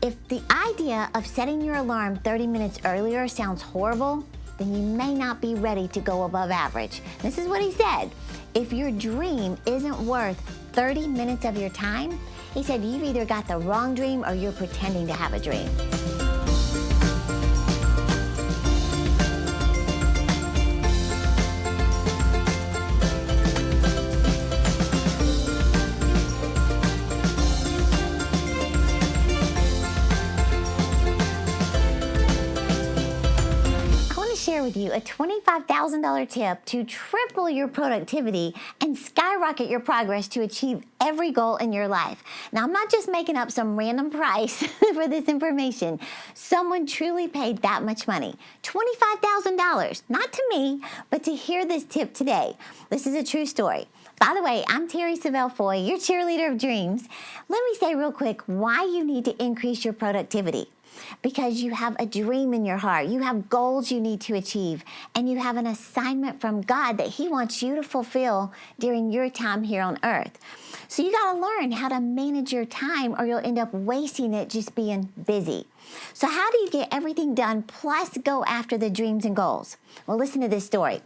if the idea of setting your alarm 30 minutes earlier sounds horrible, then you may not be ready to go above average. This is what he said. If your dream isn't worth 30 minutes of your time, he said you've either got the wrong dream or you're pretending to have a dream. Share with you a $25,000 tip to triple your productivity and skyrocket your progress to achieve every goal in your life. Now, I'm not just making up some random price for this information. Someone truly paid that much money, $25,000, not to me, but to hear this tip today. This is a true story. By the way, I'm Terri Savelle, your cheerleader of dreams. Let me say real quick why you need to increase your productivity. Because you have a dream in your heart, you have goals you need to achieve, and you have an assignment from God that He wants you to fulfill during your time here on earth. So you got to learn how to manage your time or you'll end up wasting it just being busy. So how do you get everything done plus go after the dreams and goals? Well, listen to this story.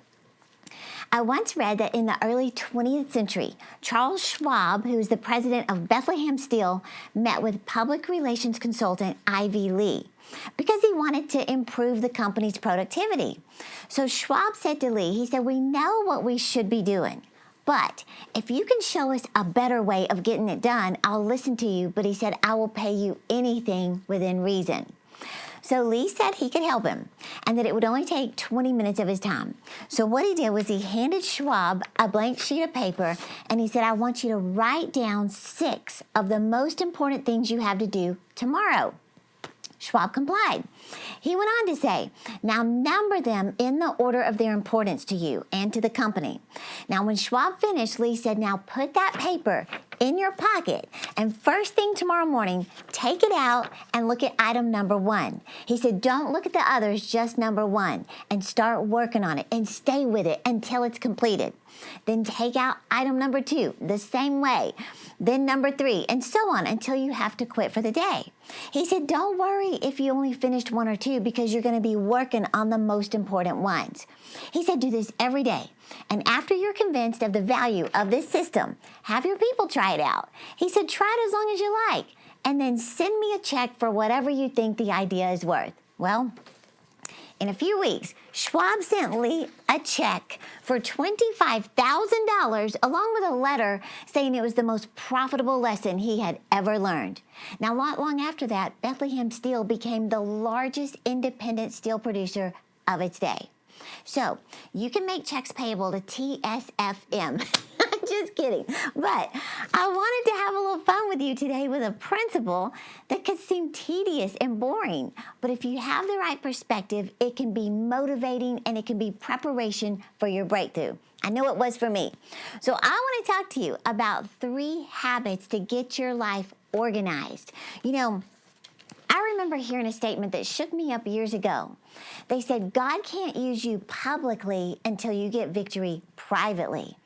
I once read that in the early 20th century, Charles Schwab, who is the president of Bethlehem Steel, met with public relations consultant Ivy Lee because he wanted to improve the company's productivity. So Schwab said to Lee, he said, "We know what we should be doing, but if you can show us a better way of getting it done, I'll listen to you." But he said, "I will pay you anything within reason." So Lee said he could help him and that it would only take 20 minutes of his time. So what he did was he handed Schwab a blank sheet of paper and he said, "I want you to write down 6 of the most important things you have to do tomorrow." Schwab complied. He went on to say, "Now number them in the order of their importance to you and to the company." Now when Schwab finished, Lee said, "Now put that paper in your pocket and first thing tomorrow morning, take it out and look at item number 1. He said, "Don't look at the others, just number 1 and start working on it and stay with it until it's completed. Then take out item number 2 the same way, then number 3 and so on until you have to quit for the day." He said, "Don't worry if you only finished 1 or 2 because you're going to be working on the most important ones." He said, "Do this every day. And after you're convinced of the value of this system, have your people try it out." He said, "Try it as long as you like, and then send me a check for whatever you think the idea is worth." Well, in a few weeks, Schwab sent Lee a check for $25,000 along with a letter saying it was the most profitable lesson he had ever learned. Now, not long after that, Bethlehem Steel became the largest independent steel producer of its day. So you can make checks payable to TSFM. Just kidding. But I wanted to have a little fun with you today with a principle that could seem tedious and boring. But if you have the right perspective, it can be motivating and it can be preparation for your breakthrough. I know it was for me. So I want to talk to you about 3 habits to get your life organized. You know, I remember hearing a statement that shook me up years ago. They said, God can't use you publicly until you get victory privately.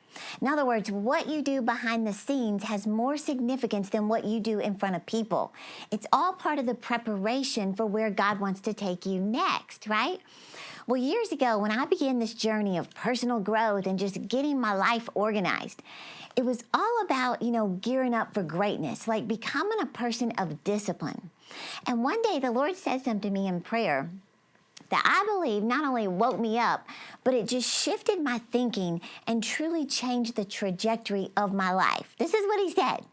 In other words, what you do behind the scenes has more significance than what you do in front of people. It's all part of the preparation for where God wants to take you next, right? Well, years ago, when I began this journey of personal growth and just getting my life organized, it was all about, gearing up for greatness, like becoming a person of discipline. And one day the Lord said something to me in prayer that I believe not only woke me up, but it just shifted my thinking and truly changed the trajectory of my life. This is what He said.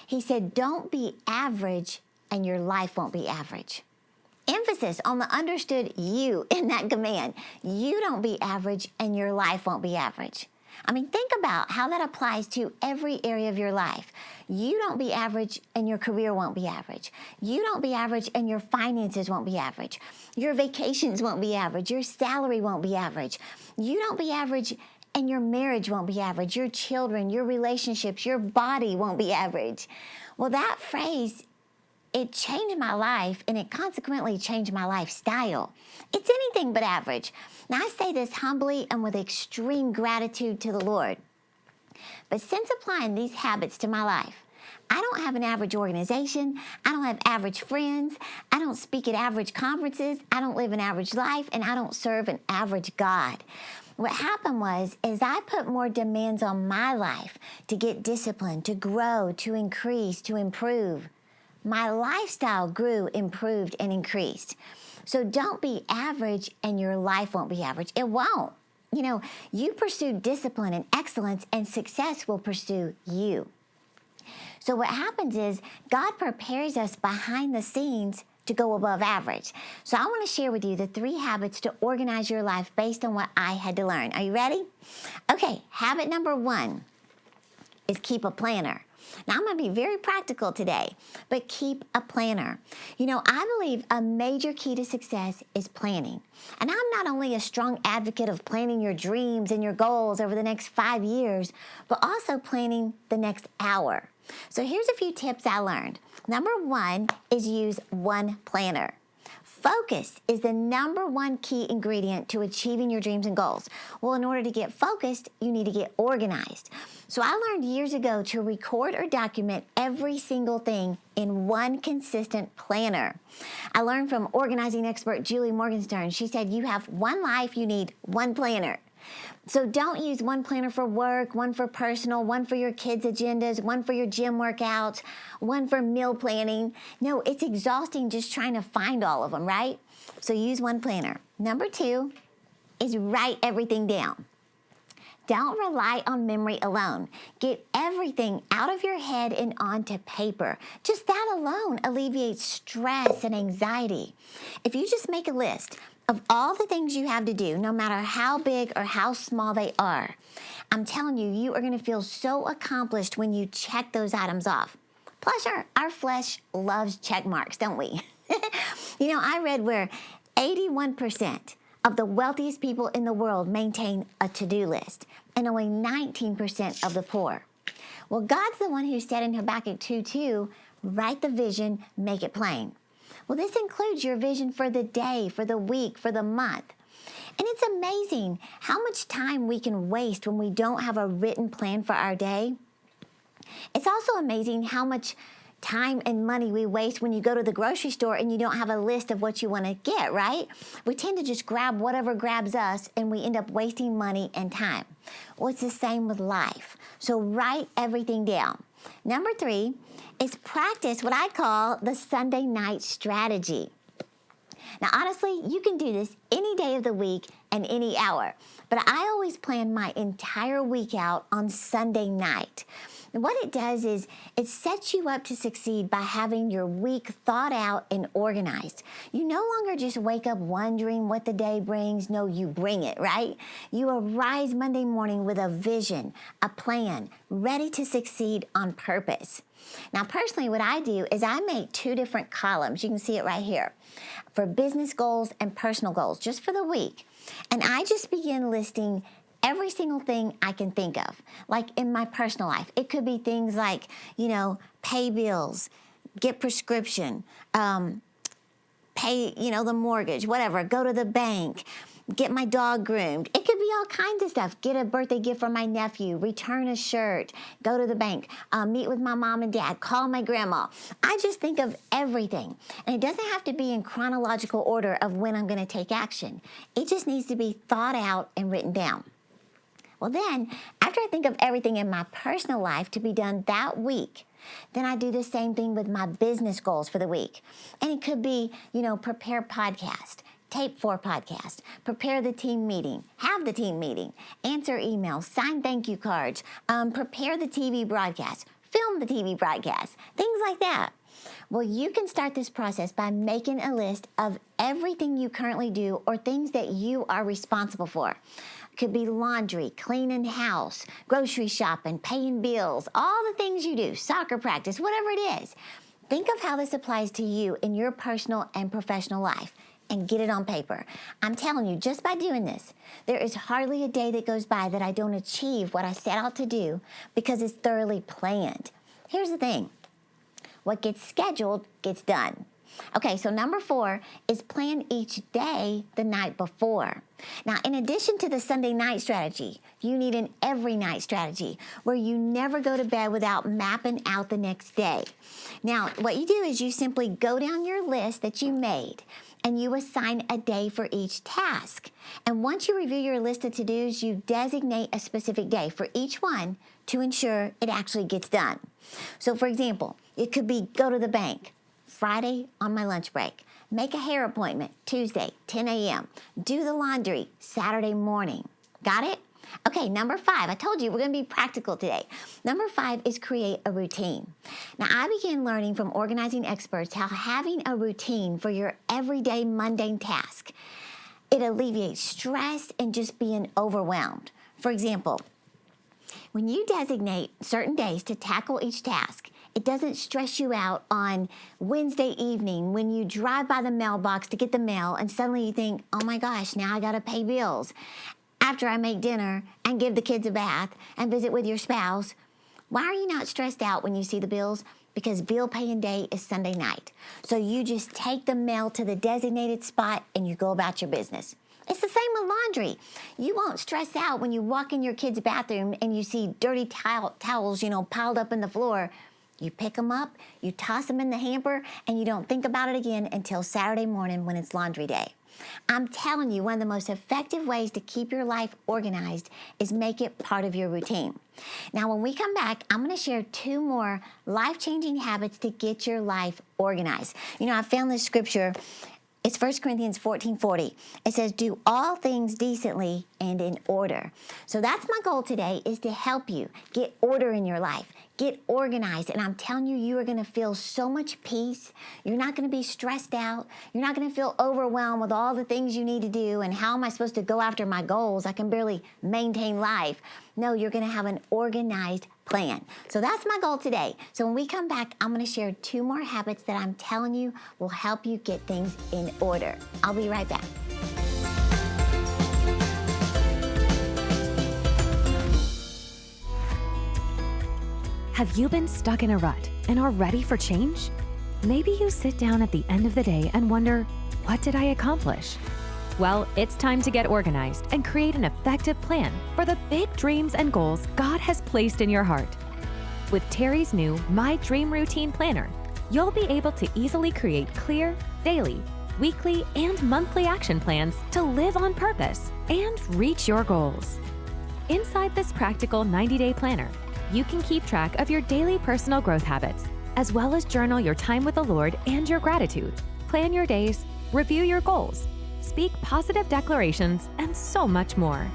He said, "Don't be average and your life won't be average." Emphasis on the understood you in that command. You don't be average and your life won't be average. I mean, think about how that applies to every area of your life. You don't be average and your career won't be average. You don't be average and your finances won't be average. Your vacations won't be average. Your salary won't be average. You don't be average and your marriage won't be average. Your children, your relationships, your body won't be average. Well, that phrase, it changed my life and it consequently changed my lifestyle. It's anything but average. Now, I say this humbly and with extreme gratitude to the Lord. But since applying these habits to my life, I don't have an average organization. I don't have average friends. I don't speak at average conferences. I don't live an average life, and I don't serve an average God. What happened is I put more demands on my life to get disciplined, to grow, to increase, to improve. My lifestyle grew, improved, and increased. So don't be average and your life won't be average. It won't. You pursue discipline and excellence, and success will pursue you. So what happens is God prepares us behind the scenes to go above average. So I want to share with you the 3 habits to organize your life based on what I had to learn. Are you ready? Okay, habit number 1 is keep a planner. Now, I'm going to be very practical today, but keep a planner. I believe a major key to success is planning. And I'm not only a strong advocate of planning your dreams and your goals over the next 5 years, but also planning the next hour. So here's a few tips I learned. Number 1 is use one planner. Focus is the number 1 key ingredient to achieving your dreams and goals. Well, in order to get focused, you need to get organized. So I learned years ago to record or document every single thing in one consistent planner. I learned from organizing expert Julie Morgenstern. She said, you have one life, you need one planner. So don't use one planner for work, one for personal, one for your kids' agendas, one for your gym workouts, one for meal planning. No, it's exhausting just trying to find all of them, right? So use one planner. Number 2 is write everything down. Don't rely on memory alone. Get everything out of your head and onto paper. Just that alone alleviates stress and anxiety. If you just make a list of all the things you have to do, no matter how big or how small they are, I'm telling you, you are going to feel so accomplished when you check those items off. Plus, our flesh loves check marks, don't we? I read where 81% of the wealthiest people in the world maintain a to-do list, and only 19% of the poor. Well, God's the one who said in Habakkuk 2:2, write the vision, make it plain. Well, this includes your vision for the day, for the week, for the month. And it's amazing how much time we can waste when we don't have a written plan for our day. It's also amazing how much time and money we waste when you go to the grocery store and you don't have a list of what you want to get, right? We tend to just grab whatever grabs us, and we end up wasting money and time. Well, it's the same with life. So write everything down. Number 3 is practice what I call the Sunday night strategy. Now, honestly, you can do this any day of the week and any hour, but I always plan my entire week out on Sunday night. And what it does is it sets you up to succeed by having your week thought out and organized. You no longer just wake up wondering what the day brings. No, you bring it, right? You arise Monday morning with a vision, a plan, ready to succeed on purpose. Now, personally, what I do is I make 2 different columns. You can see it right here for business goals and personal goals, just for the week. And I just begin listing every single thing I can think of, like in my personal life. It could be things like, pay bills, get prescription, pay, the mortgage, whatever, go to the bank, get my dog groomed. It could be all kinds of stuff. Get a birthday gift for my nephew, return a shirt, go to the bank, meet with my mom and dad, call my grandma. I just think of everything. And it doesn't have to be in chronological order of when I'm going to take action. It just needs to be thought out and written down. Well, then, after I think of everything in my personal life to be done that week, then I do the same thing with my business goals for the week. And it could be, prepare podcast, tape 4 podcast, prepare the team meeting, have the team meeting, answer emails, sign thank you cards, prepare the TV broadcast, film the TV broadcast, things like that. Well, you can start this process by making a list of everything you currently do or things that you are responsible for. Could be laundry, cleaning house, grocery shopping, paying bills, all the things you do, soccer practice, whatever it is. Think of how this applies to you in your personal and professional life and get it on paper. I'm telling you, just by doing this, there is hardly a day that goes by that I don't achieve what I set out to do because it's thoroughly planned. Here's the thing. What gets scheduled gets done. Okay, so number 4 is plan each day the night before. Now, in addition to the Sunday night strategy, you need an every night strategy where you never go to bed without mapping out the next day. Now, what you do is you simply go down your list that you made and you assign a day for each task. And once you review your list of to-dos, you designate a specific day for each one to ensure it actually gets done. So, for example, it could be go to the bank Friday on my lunch break, make a hair appointment Tuesday, 10 a.m., do the laundry Saturday morning. Got it? Okay, number 5, I told you we're going to be practical today. Number 5 is create a routine. Now, I began learning from organizing experts how having a routine for your everyday mundane task, it alleviates stress and just being overwhelmed. For example, when you designate certain days to tackle each task, it doesn't stress you out on Wednesday evening when you drive by the mailbox to get the mail and suddenly you think, oh my gosh, now I gotta pay bills. After I make dinner and give the kids a bath and visit with your spouse, why are you not stressed out when you see the bills? Because bill paying day is Sunday night. So you just take the mail to the designated spot and you go about your business. It's the same with laundry. You won't stress out when you walk in your kid's bathroom and you see dirty towels, piled up in the floor. You pick them up, you toss them in the hamper, and you don't think about it again until Saturday morning when it's laundry day. I'm telling you, one of the most effective ways to keep your life organized is make it part of your routine. Now, when we come back, I'm going to share 2 more life-changing habits to get your life organized. I found this scripture. It's 1 Corinthians 14:40. It says, do all things decently and in order. So that's my goal today, is to help you get order in your life, get organized. And I'm telling you, you are going to feel so much peace. You're not going to be stressed out. You're not going to feel overwhelmed with all the things you need to do. And how am I supposed to go after my goals? I can barely maintain life. No, you're going to have an organized plan. So that's my goal today. So when we come back, I'm going to share 2 more habits that I'm telling you will help you get things in order. I'll be right back. Have you been stuck in a rut and are ready for change? Maybe you sit down at the end of the day and wonder, what did I accomplish? Well, it's time to get organized and create an effective plan for the big dreams and goals God has placed in your heart. With Terri's new My Dream Routine Planner, you'll be able to easily create clear, daily, weekly, and monthly action plans to live on purpose and reach your goals. Inside this practical 90-day planner, you can keep track of your daily personal growth habits, as well as journal your time with the Lord and your gratitude, plan your days, review your goals, speak positive declarations, and so much more.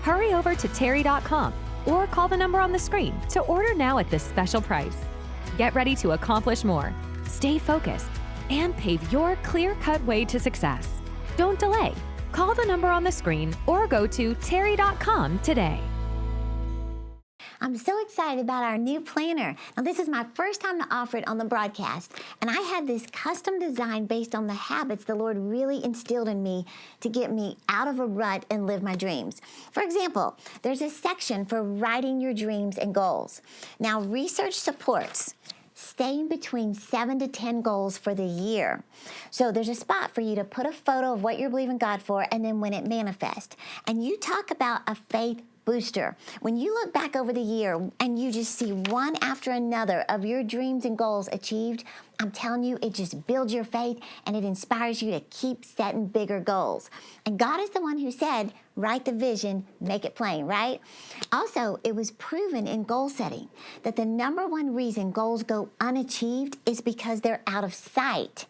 Hurry over to Terri.com or call the number on the screen to order now at this special price. Get ready to accomplish more, stay focused, and pave your clear-cut way to success. Don't delay. Call the number on the screen or go to Terri.com today. I'm so excited about our new planner. Now, this is my first time to offer it on the broadcast, and I had this custom design based on the habits the Lord really instilled in me to get me out of a rut and live my dreams. For example, there's a section for writing your dreams and goals. Now, research supports staying between 7 to 10 goals for the year. So there's a spot for you to put a photo of what you're believing God for and then when it manifests. And you talk about a faith booster. When you look back over the year and you just see one after another of your dreams and goals achieved, I'm telling you, it just builds your faith and it inspires you to keep setting bigger goals. And God is the one who said, write the vision, make it plain, right? Also, it was proven in goal setting that the number 1 reason goals go unachieved is because they're out of sight.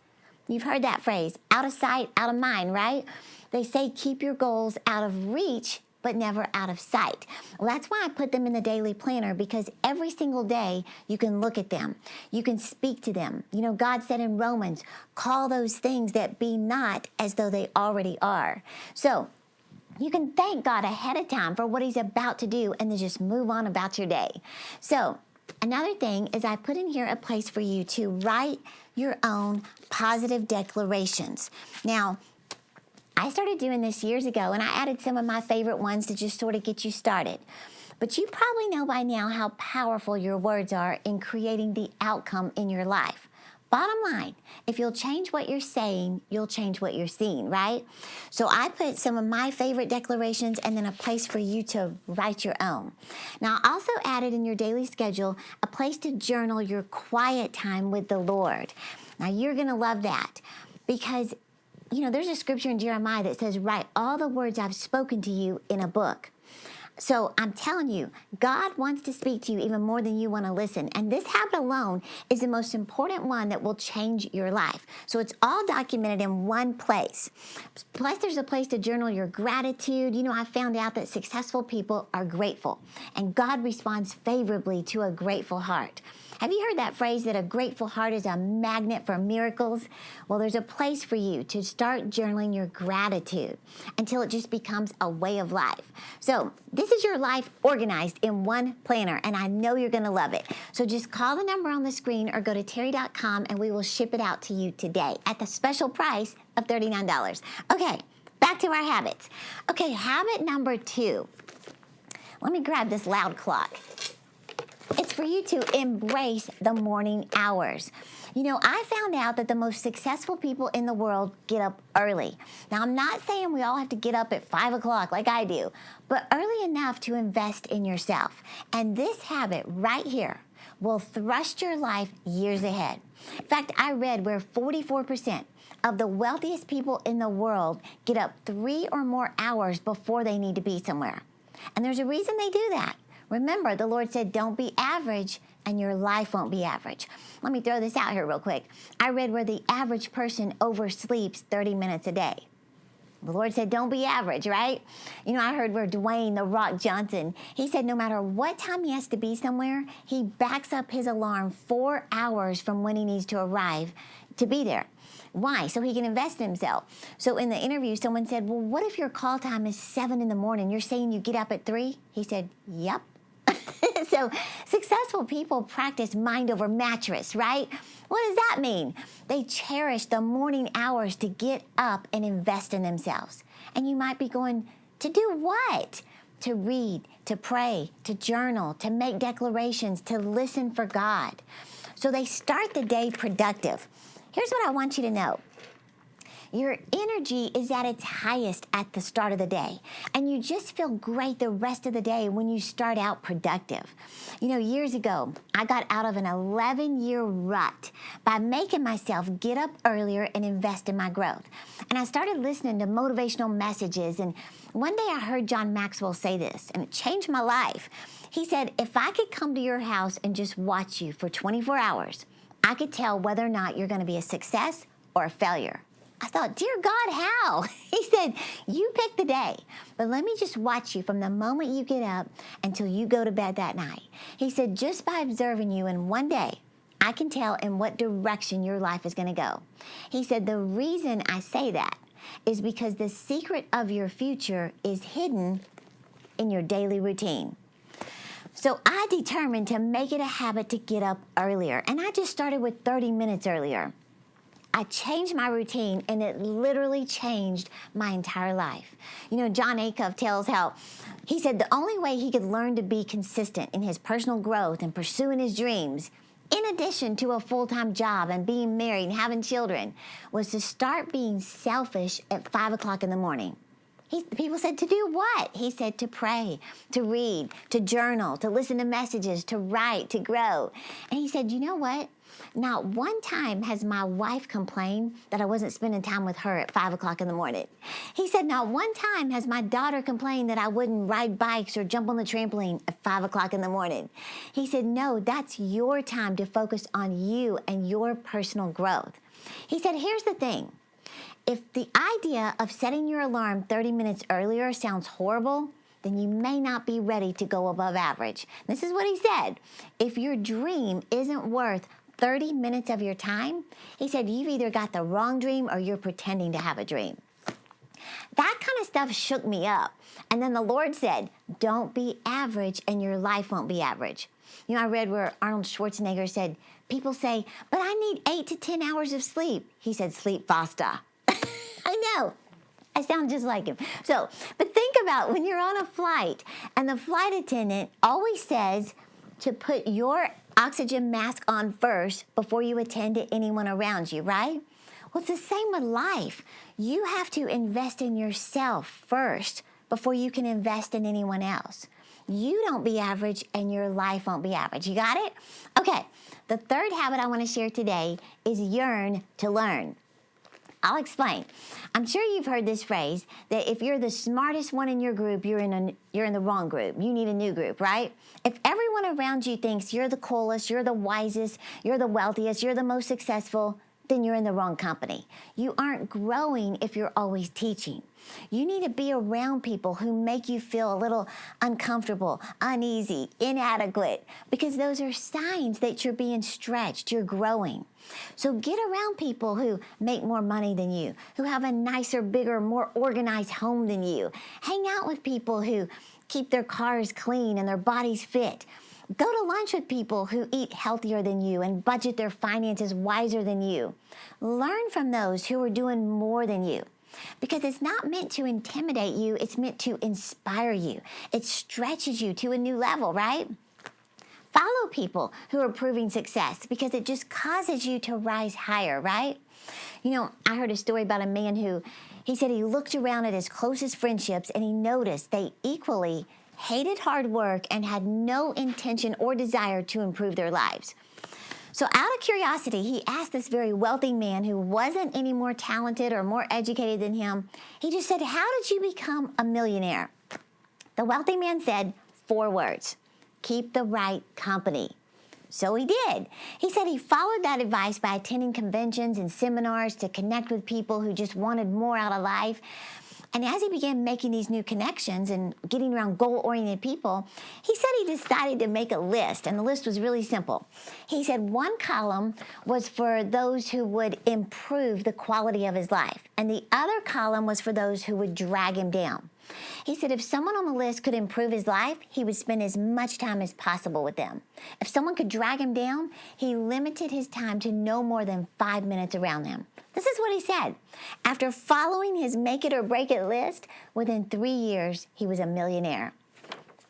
You've heard that phrase, out of sight, out of mind, right? They say keep your goals out of reach, but never out of sight. Well, that's why I put them in the daily planner, because every single day you can look at them. You can speak to them. God said in Romans, call those things that be not as though they already are. So you can thank God ahead of time for what he's about to do and then just move on about your day. So another thing is I put in here a place for you to write your own positive declarations. Now, I started doing this years ago, and I added some of my favorite ones to just sort of get you started. But you probably know by now how powerful your words are in creating the outcome in your life. Bottom line, if you'll change what you're saying, you'll change what you're seeing, right? So I put some of my favorite declarations and then a place for you to write your own. Now, I also added in your daily schedule a place to journal your quiet time with the Lord. Now, you're going to love that because, there's a scripture in Jeremiah that says, write all the words I've spoken to you in a book. So I'm telling you, God wants to speak to you even more than you want to listen. And this habit alone is the most important one that will change your life. So it's all documented in one place. Plus, there's a place to journal your gratitude. I found out that successful people are grateful, and God responds favorably to a grateful heart. Have you heard that phrase that a grateful heart is a magnet for miracles? Well, there's a place for you to start journaling your gratitude until it just becomes a way of life. So this is your life organized in one planner, and I know you're going to love it. So just call the number on the screen or go to terri.com and we will ship it out to you today at the special price of $39. Okay, back to our habits. Okay, habit number 2. Let me grab this loud clock. It's for you to embrace the morning hours. I found out that the most successful people in the world get up early. Now, I'm not saying we all have to get up at 5 o'clock like I do, but early enough to invest in yourself. And this habit right here will thrust your life years ahead. In fact, I read where 44% of the wealthiest people in the world get up 3 or more hours before they need to be somewhere. And there's a reason they do that. Remember, the Lord said, don't be average, and your life won't be average. Let me throw this out here real quick. I read where the average person oversleeps 30 minutes a day. The Lord said, don't be average, right? I heard where Dwayne "The Rock" Johnson, he said no matter what time he has to be somewhere, he backs up his alarm 4 hours from when he needs to arrive to be there. Why? So he can invest in himself. So in the interview, someone said, well, what if your call time is 7 in the morning? You're saying you get up at 3? He said, yep. So successful people practice mind over mattress, right? What does that mean? They cherish the morning hours to get up and invest in themselves. And you might be going, to do what? To read, to pray, to journal, to make declarations, to listen for God. So they start the day productive. Here's what I want you to know. Your energy is at its highest at the start of the day, and you just feel great the rest of the day when you start out productive. Years ago, I got out of an 11-year rut by making myself get up earlier and invest in my growth. And I started listening to motivational messages, and one day I heard John Maxwell say this, and it changed my life. He said, if I could come to your house and just watch you for 24 hours, I could tell whether or not you're going to be a success or a failure. I thought, dear God, how? He said, you pick the day, but let me just watch you from the moment you get up until you go to bed that night. He said, just by observing you in one day, I can tell in what direction your life is going to go. He said, the reason I say that is because the secret of your future is hidden in your daily routine. So I determined to make it a habit to get up earlier, and I just started with 30 minutes earlier. I changed my routine, and it literally changed my entire life. John Acuff tells how he said the only way he could learn to be consistent in his personal growth and pursuing his dreams, in addition to a full-time job and being married and having children, was to start being selfish at 5 o'clock in the morning. People said, to do what? He said, to pray, to read, to journal, to listen to messages, to write, to grow. And he said, you know what? Not one time has my wife complained that I wasn't spending time with her at 5 o'clock in the morning. He said, not one time has my daughter complained that I wouldn't ride bikes or jump on the trampoline at 5 o'clock in the morning. He said, no, that's your time to focus on you and your personal growth. He said, here's the thing. If the idea of setting your alarm 30 minutes earlier sounds horrible, then you may not be ready to go above average. This is what he said. If your dream isn't worth 30 minutes of your time, he said, you've either got the wrong dream or you're pretending to have a dream. That kind of stuff shook me up. And then the Lord said, don't be average and your life won't be average. I read where Arnold Schwarzenegger said, people say, but I need 8 to 10 hours of sleep. He said, sleep faster. I know. I sound just like him. But think about when you're on a flight and the flight attendant always says to put your oxygen mask on first before you attend to anyone around you, right? Well, it's the same with life. You have to invest in yourself first before you can invest in anyone else. You don't be average and your life won't be average. You got it? Okay, the third habit I want to share today is yearn to learn. I'll explain. I'm sure you've heard this phrase that if you're the smartest one in your group, you're in the wrong group. You need a new group, right? If everyone around you thinks you're the coolest, you're the wisest, you're the wealthiest, you're the most successful, then you're in the wrong company. You aren't growing if you're always teaching. You need to be around people who make you feel a little uncomfortable, uneasy, inadequate, because those are signs that you're being stretched, you're growing. So get around people who make more money than you, who have a nicer, bigger, more organized home than you. Hang out with people who keep their cars clean and their bodies fit. Go to lunch with people who eat healthier than you and budget their finances wiser than you. Learn from those who are doing more than you. Because it's not meant to intimidate you, it's meant to inspire you. It stretches you to a new level, right? Follow people who are proving success because it just causes you to rise higher, right? You know, I heard a story about a man who, he said he looked around at his closest friendships and he noticed they equally hated hard work and had no intention or desire to improve their lives. So out of curiosity, he asked this very wealthy man who wasn't any more talented or more educated than him, he just said, "How did you become a millionaire?" The wealthy man said 4 words, "Keep the right company." So he did. He said he followed that advice by attending conventions and seminars to connect with people who just wanted more out of life. And as he began making these new connections and getting around goal-oriented people, he said he decided to make a list, and the list was really simple. He said one column was for those who would improve the quality of his life, and the other column was for those who would drag him down. He said if someone on the list could improve his life, he would spend as much time as possible with them. If someone could drag him down, he limited his time to no more than 5 minutes around them. This is what he said. After following his make it or break it list, within 3 years, he was a millionaire.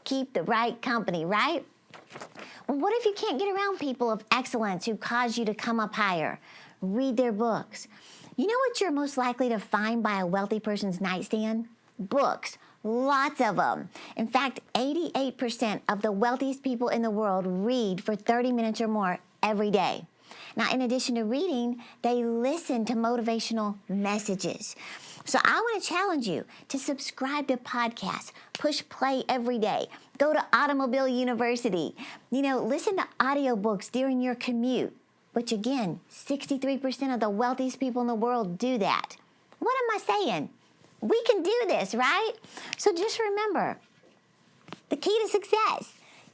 Keep the right company, right? Well, what if you can't get around people of excellence who cause you to come up higher? Read their books. You know what you're most likely to find by a wealthy person's nightstand? Books. Lots of them. In fact, 88% of the wealthiest people in the world read for 30 minutes or more every day. Now, in addition to reading, they listen to motivational messages. So I want to challenge you to subscribe to podcasts, push play every day, go to Automobile University, listen to audiobooks during your commute, which again, 63% of the wealthiest people in the world do that. What am I saying? We can do this, right? So just remember, the key to success,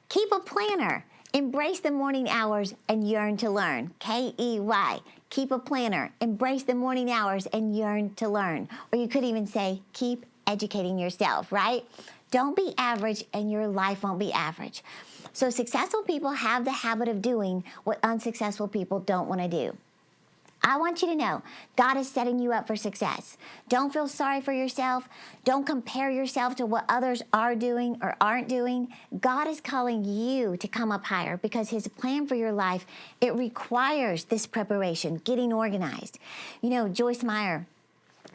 keep a planner. Embrace the morning hours and yearn to learn. K-E-Y. Keep a planner. Embrace the morning hours and yearn to learn. Or you could even say, keep educating yourself, right? Don't be average and your life won't be average. So successful people have the habit of doing what unsuccessful people don't want to do. I want you to know God is setting you up for success. Don't feel sorry for yourself. Don't compare yourself to what others are doing or aren't doing. God is calling you to come up higher because His plan for your life, it requires this preparation, getting organized. Joyce Meyer,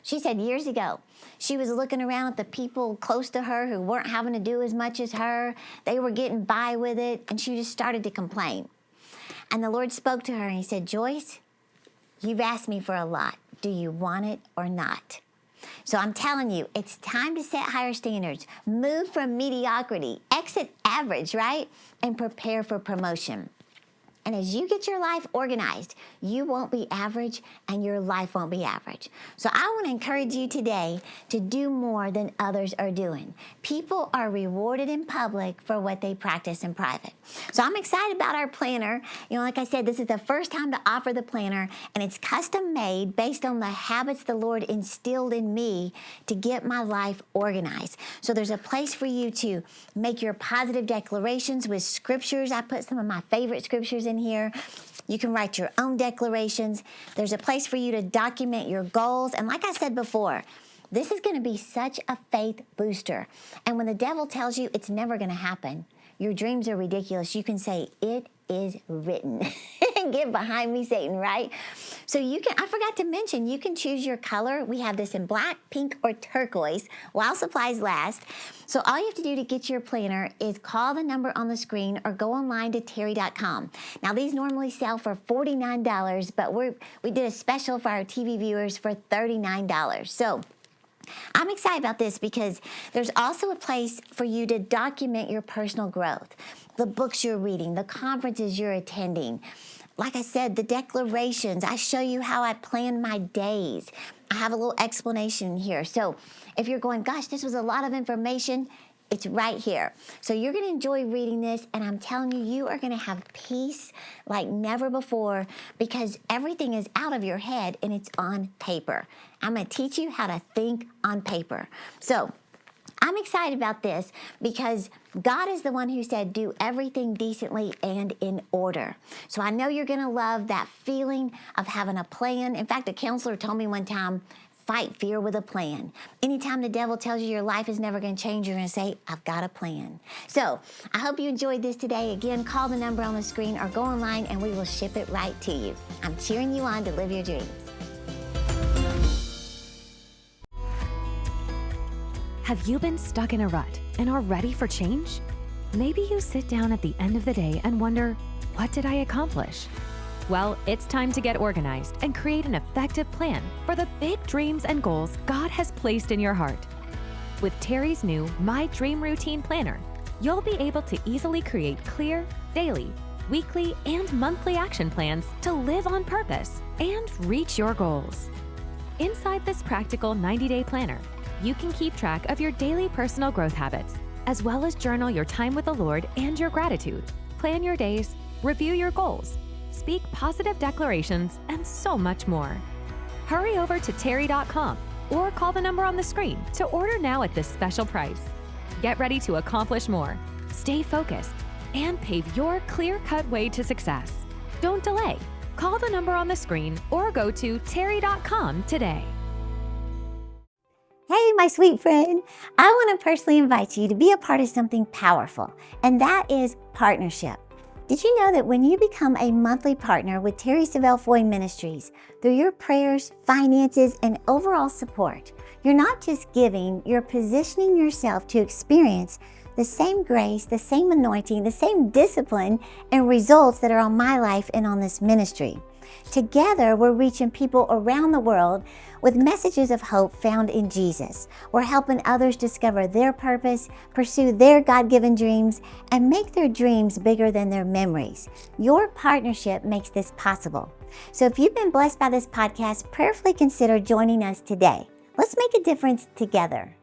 she said years ago, she was looking around at the people close to her who weren't having to do as much as her. They were getting by with it, and she just started to complain. And the Lord spoke to her and He said, "Joyce, you've asked me for a lot. Do you want it or not?" So I'm telling you, it's time to set higher standards. Move from mediocrity, exit average, right? And prepare for promotion. And as you get your life organized, you won't be average and your life won't be average. So I want to encourage you today to do more than others are doing. People are rewarded in public for what they practice in private. So I'm excited about our planner. Like I said, this is the first time to offer the planner, and it's custom made based on the habits the Lord instilled in me to get my life organized. So there's a place for you to make your positive declarations with scriptures. I put some of my favorite scriptures in here. You can write your own declarations. There's a place for you to document your goals. And like I said before, this is going to be such a faith booster. And when the devil tells you it's never going to happen, your dreams are ridiculous, you can say, "It is written. Get behind me, Satan, right? So I forgot to mention, you can choose your color. We have this in black, pink, or turquoise while supplies last. So all you have to do to get your planner is call the number on the screen or go online to terri.com. Now, these normally sell for $49, but we did a special for our TV viewers for $39. So I'm excited about this because there's also a place for you to document your personal growth, the books you're reading, the conferences you're attending. Like I said, the declarations, I show you how I plan my days. I have a little explanation here. So if you're going, gosh, this was a lot of information, it's right here. So you're going to enjoy reading this, and I'm telling you, you are going to have peace like never before because everything is out of your head and it's on paper. I'm going to teach you how to think on paper. So I'm excited about this because God is the one who said, do everything decently and in order. So I know you're going to love that feeling of having a plan. In fact, a counselor told me one time, fight fear with a plan. Anytime the devil tells you your life is never going to change, you're going to say, I've got a plan. So I hope you enjoyed this today. Again, call the number on the screen or go online and we will ship it right to you. I'm cheering you on to live your dreams. Have you been stuck in a rut and are ready for change? Maybe you sit down at the end of the day and wonder, what did I accomplish? Well, it's time to get organized and create an effective plan for the big dreams and goals God has placed in your heart. With Terri's new My Dream Routine Planner, you'll be able to easily create clear, daily, weekly, and monthly action plans to live on purpose and reach your goals. Inside this practical 90-day planner, you can keep track of your daily personal growth habits, as well as journal your time with the Lord and your gratitude, plan your days, review your goals, speak positive declarations, and so much more. Hurry over to terri.com or call the number on the screen to order now at this special price. Get ready to accomplish more, stay focused, and pave your clear-cut way to success. Don't delay. Call the number on the screen or go to terri.com today. Hey, my sweet friend. I want to personally invite you to be a part of something powerful, and that is partnership. Did you know that when you become a monthly partner with Savelle Ministries, through your prayers, finances, and overall support, you're not just giving, you're positioning yourself to experience the same grace, the same anointing, the same discipline and results that are on my life and on this ministry. Together, we're reaching people around the world with messages of hope found in Jesus. We're helping others discover their purpose, pursue their God-given dreams, and make their dreams bigger than their memories. Your partnership makes this possible. So if you've been blessed by this podcast, prayerfully consider joining us today. Let's make a difference together.